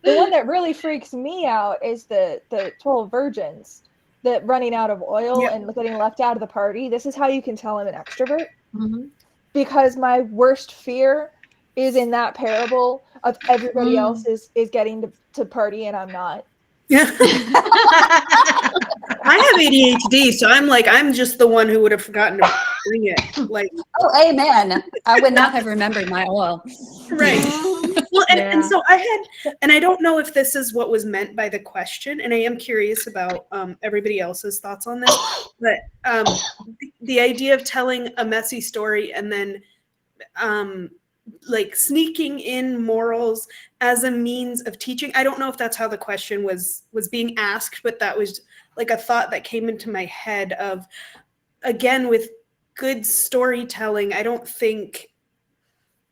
The one that really freaks me out is the 12 virgins that running out of oil and getting left out of the party. This is how you can tell I'm an extrovert. Mm-hmm. Because my worst fear is in that parable of everybody else is getting to party and I'm not. Yeah. I have ADHD, so I'm just the one who would have forgotten to bring it. Oh, amen. I would not have remembered my oil. Right. Well, and so I don't know if this is what was meant by the question, and I am curious about everybody else's thoughts on this, but the idea of telling a messy story and then sneaking in morals as a means of teaching. I don't know if that's how the question was being asked, but that was a thought that came into my head of, again, with good storytelling, I don't think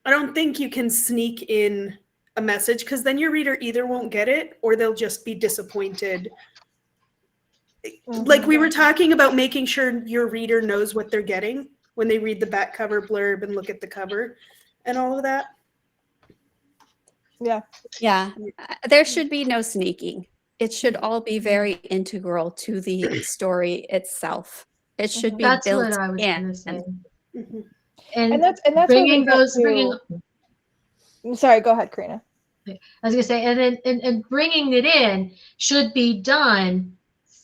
you can sneak in a message, because then your reader either won't get it or they'll just be disappointed. Like we were talking about making sure your reader knows what they're getting when they read the back cover blurb and look at the cover and all of that. Yeah. Yeah, there should be no sneaking. It should all be very integral to the story itself. It should be That's built what I was in. going to say. Mhm. And that's what bringing brings those, up bringing. Sorry, go ahead, Karina. I was gonna say, and then and bringing it in should be done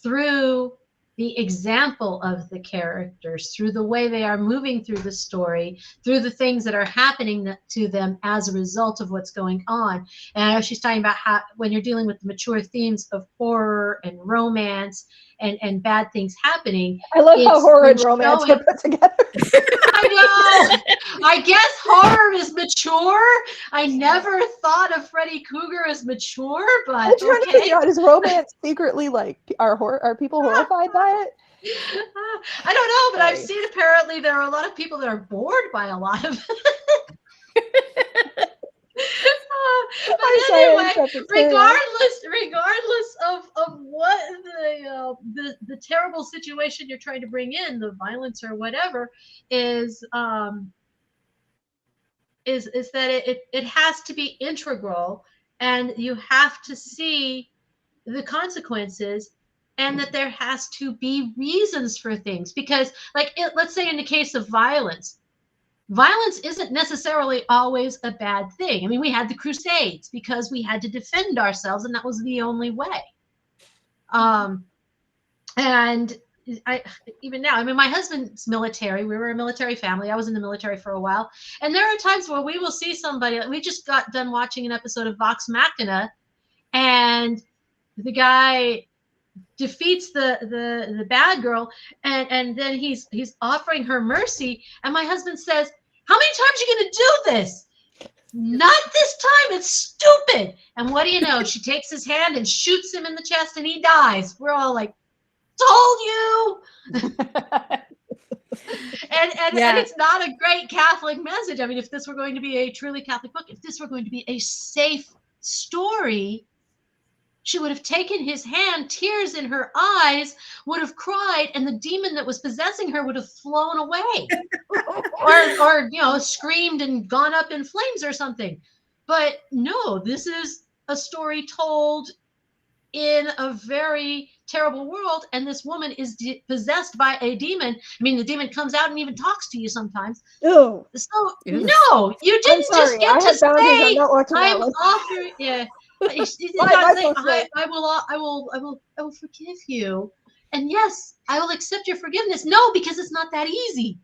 through the example of the characters, through the way they are moving through the story, through the things that are happening to them as a result of what's going on. And I know she's talking about how when you're dealing with the mature themes of horror and romance and bad things happening. I love how it's horror and been romance showing- are put together. I know. I guess horror is mature. I never thought of Freddy Krueger as mature, but I'm trying to okay. figure out, is romance secretly like are people horrified by it? I don't know, but I've Sorry. seen apparently there are a lot of people that are bored by a lot of but I'm sorry, I anyway, interrupted. Carry on. regardless of what the terrible situation you're trying to bring in, the violence or whatever, is that it has to be integral, and you have to see the consequences, and that there has to be reasons for things. Because let's say in the case of violence isn't necessarily always a bad thing. I mean, we had the Crusades because we had to defend ourselves, and that was the only way. And even now, I mean, my husband's military. We were a military family. I was in the military for a while. And there are times where we will see somebody. We just got done watching an episode of Vox Machina, and the guy defeats the bad girl, and then he's offering her mercy, and my husband says, how many times are you going to do this? Not this time. It's stupid. And what do you know? She takes his hand and shoots him in the chest, and he dies. We're all like, told you. And it's not a great Catholic message. I mean, if this were going to be a truly Catholic book, if this were going to be a safe story, she would have taken his hand, tears in her eyes, would have cried, and the demon that was possessing her would have flown away. or screamed and gone up in flames or something. But no, this is a story told in a very terrible world, and this woman is possessed by a demon. I mean, the demon comes out and even talks to you sometimes. Ew. So Ew. no, you didn't just get to boundaries. I'm say, not watching that I'm one. offering. Yeah. It's Why not am I saying, supposed to? I will forgive you, and yes, I will accept your forgiveness. No, because it's not that easy.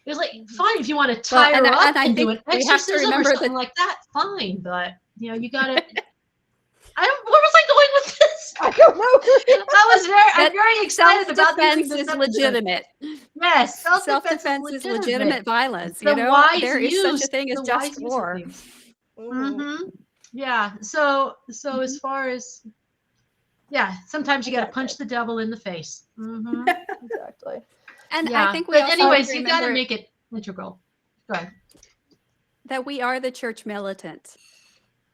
It's like, fine, if you want to tie her up and do an exorcism or something like that, fine, but you gotta. Where was I going with this? I don't know. I'm very excited about Self-defense this is episode. legitimate. Yes, Self-defense is legitimate violence. The wise there is such use- a thing as the just wise use of war. things. Mhm. Mm-hmm. Yeah. So as far as sometimes you got to punch the devil in the face. Mm-hmm. Exactly. And Yeah. I think we But also anyways, have to you got to remember make it integral. Go ahead. that we are the church militant.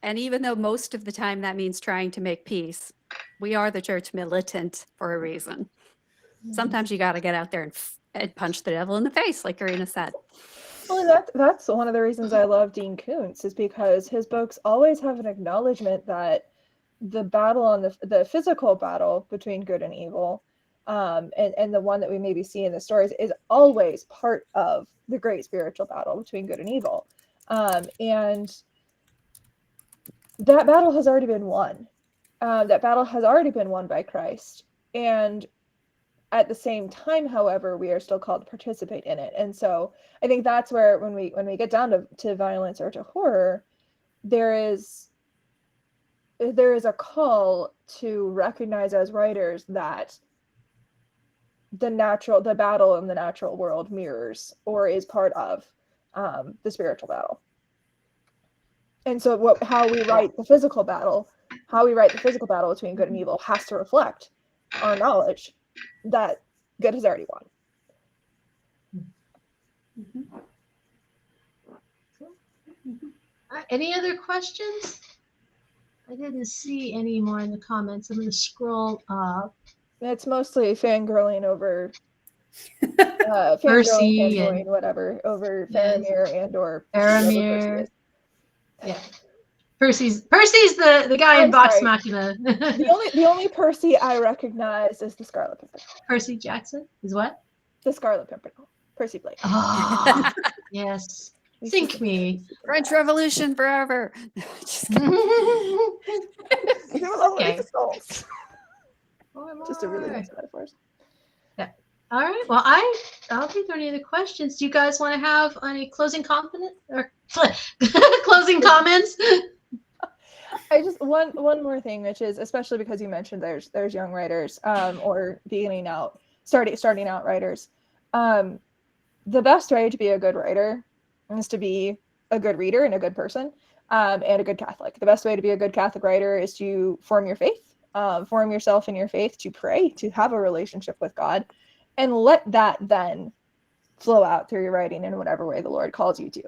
And even though most of the time that means trying to make peace, we are the church militant for a reason. Sometimes you got to get out there and punch the devil in the face, like Karina said. Well, and that's one of the reasons I love Dean Koontz, is because his books always have an acknowledgement that the battle on the physical battle between good and evil, and the one that we maybe see in the stories, is always part of the great spiritual battle between good and evil. And that battle has already been won. That battle has already been won by Christ. And at the same time, however, we are still called to participate in it. And so I think that's where when we get down to violence or to horror, there is a call to recognize as writers that the battle in the natural world mirrors or is part of the spiritual battle. And so how we write the physical battle between good and evil has to reflect our knowledge that good has already won. Any other questions? I didn't see any more in the comments. I'm going to scroll up. It's mostly fangirling over Percy fangirling, and whatever, over Yes. Faramir and or Faramir. Yeah. Percy's the guy in I'm Vox sorry. Machina. The only Percy I recognize is the Scarlet Pimpernel. Percy Jackson is what? The Scarlet Pimpernel. Percy Blake. Oh, yes. Sink me. French Revolution forever. Just kidding. Okay. Just a really nice metaphors. All right. Well, I don't think there are any other questions. Do you guys want to have any closing comments or closing comments? I just one more thing, which is especially because you mentioned there's young writers or starting out writers. The best way to be a good writer is to be a good reader and a good person and a good Catholic. The best way to be a good Catholic writer is to form your faith, form yourself in your faith, to pray, to have a relationship with God, and let that then flow out through your writing in whatever way the Lord calls you to.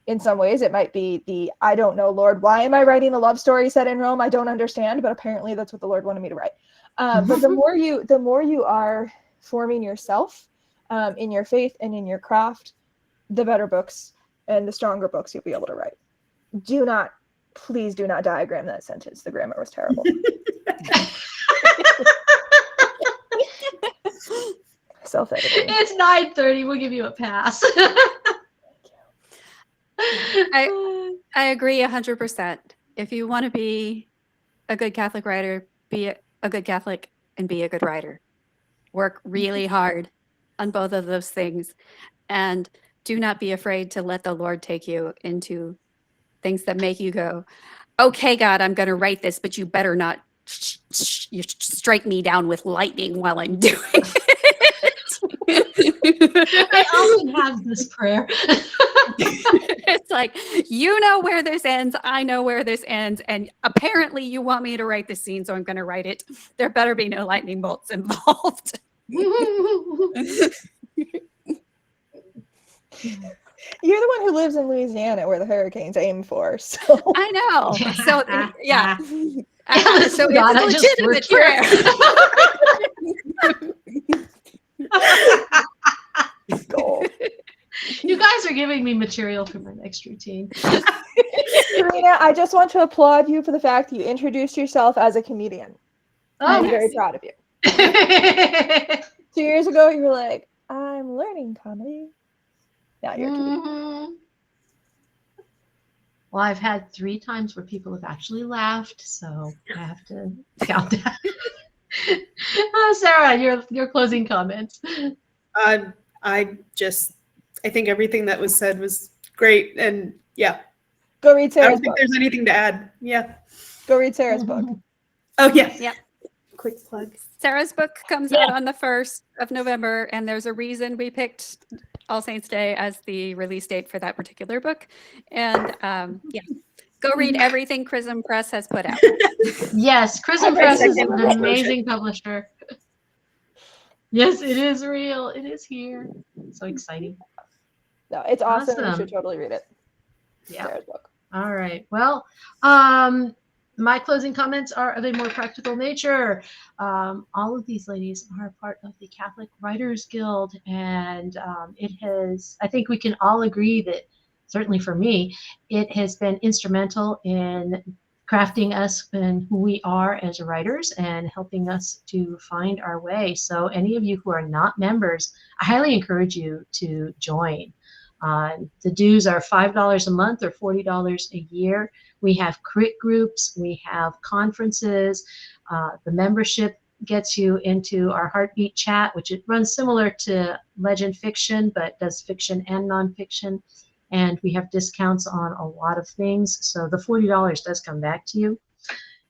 In some ways, it might be I don't know, Lord, why am I writing a love story set in Rome? I don't understand, but apparently that's what the Lord wanted me to write. But the more you are forming yourself in your faith and in your craft, the better books and the stronger books you'll be able to write. Please do not diagram that sentence. The grammar was terrible. Self-editing. It's 9:30. We'll give you a pass. I agree 100%. If you want to be a good Catholic writer, be a good Catholic and be a good writer. Work really hard on both of those things. And do not be afraid to let the Lord take you into things that make you go, okay, God, I'm going to write this, but you better not you strike me down with lightning while I'm doing it. I often have this prayer. It's like, you know where this ends, I know where this ends, and apparently you want me to write this scene, so I'm going to write it. There better be no lightning bolts involved. You're the one who lives in Louisiana where the hurricanes aim for. So I know. So yeah. So God, I it's just a legitimate worked prayer. goal. You guys are giving me material for my next routine. Karina, I just want to applaud you for the fact that you introduced yourself as a comedian. I'm very proud of you. 2 years ago, you were like, I'm learning comedy. Now you're a comedian. Well, I've had 3 times where people have actually laughed, so I have to count that. Sarah, your closing comments. I think everything that was said was great, and yeah, Go read I Sarah's don't think book. there's anything to add. Yeah. Go read Sarah's book. Oh yeah. Yep. Quick plug. Sarah's book comes out on the 1st of November, and there's a reason we picked All Saints Day as the release date for that particular book. And yeah, go read everything Chrism Press has put out. Yes, Chrism I'm Press is second an publisher. amazing publisher. Yes, it is real. It is here. So exciting. No, it's awesome. You Awesome. should totally read it. Yeah. Sarah's book. All right. Well, my closing comments are of a more practical nature. All of these ladies are part of the Catholic Writers Guild, and it has, I think we can all agree that, certainly for me, it has been instrumental in crafting us and who we are as writers and helping us to find our way. So any of you who are not members, I highly encourage you to join. The dues are $5 a month or $40 a year. We have crit groups, we have conferences. The membership gets you into our Heartbeat chat, which it runs similar to LegendFiction, but does fiction and nonfiction. And we have discounts on a lot of things. So the $40 does come back to you.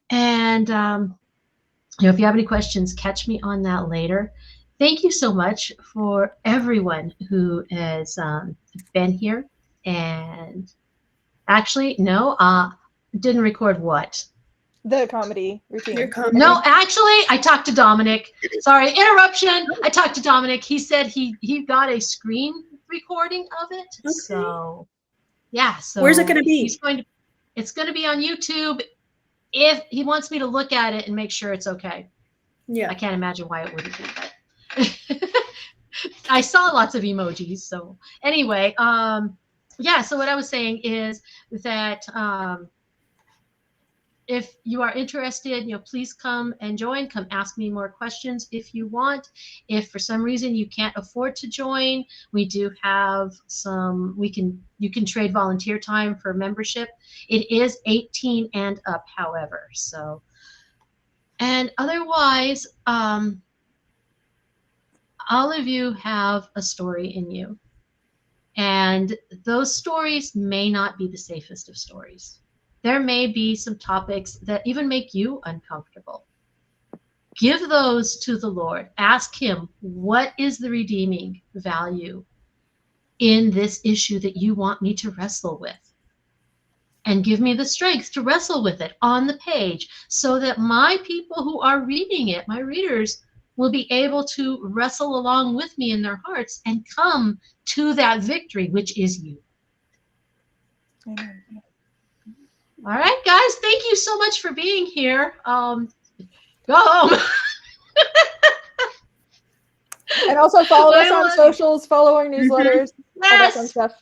And if you have any questions, catch me on that later. Thank you so much for everyone who has been here. And actually, no, didn't record what? The comedy routine. Your comment. No, actually, I talked to Dominic. Sorry, interruption. I talked to Dominic. He said he got a screen recording of it. Okay. So, yeah. So Where's it going to be? It's going to be on YouTube. If he wants me to look at it and make sure it's okay. Yeah. I can't imagine why it wouldn't be, but I saw lots of emojis. So anyway, yeah, so what I was saying is that if you are interested, please come and join. Come ask me more questions if you want. If for some reason you can't afford to join, we do have some, you can trade volunteer time for membership. It is 18 and up, however. So, and otherwise, all of you have a story in you. And those stories may not be the safest of stories. There may be some topics that even make you uncomfortable. Give those to the Lord. Ask him, what is the redeeming value in this issue that you want me to wrestle with? And give me the strength to wrestle with it on the page so that my people who are reading it, my readers, will be able to wrestle along with me in their hearts and come to that victory, which is you. Amen. All right, guys, thank you so much for being here. Go home. And also follow us on I love you. socials, follow our newsletters, all that fun Yes. stuff.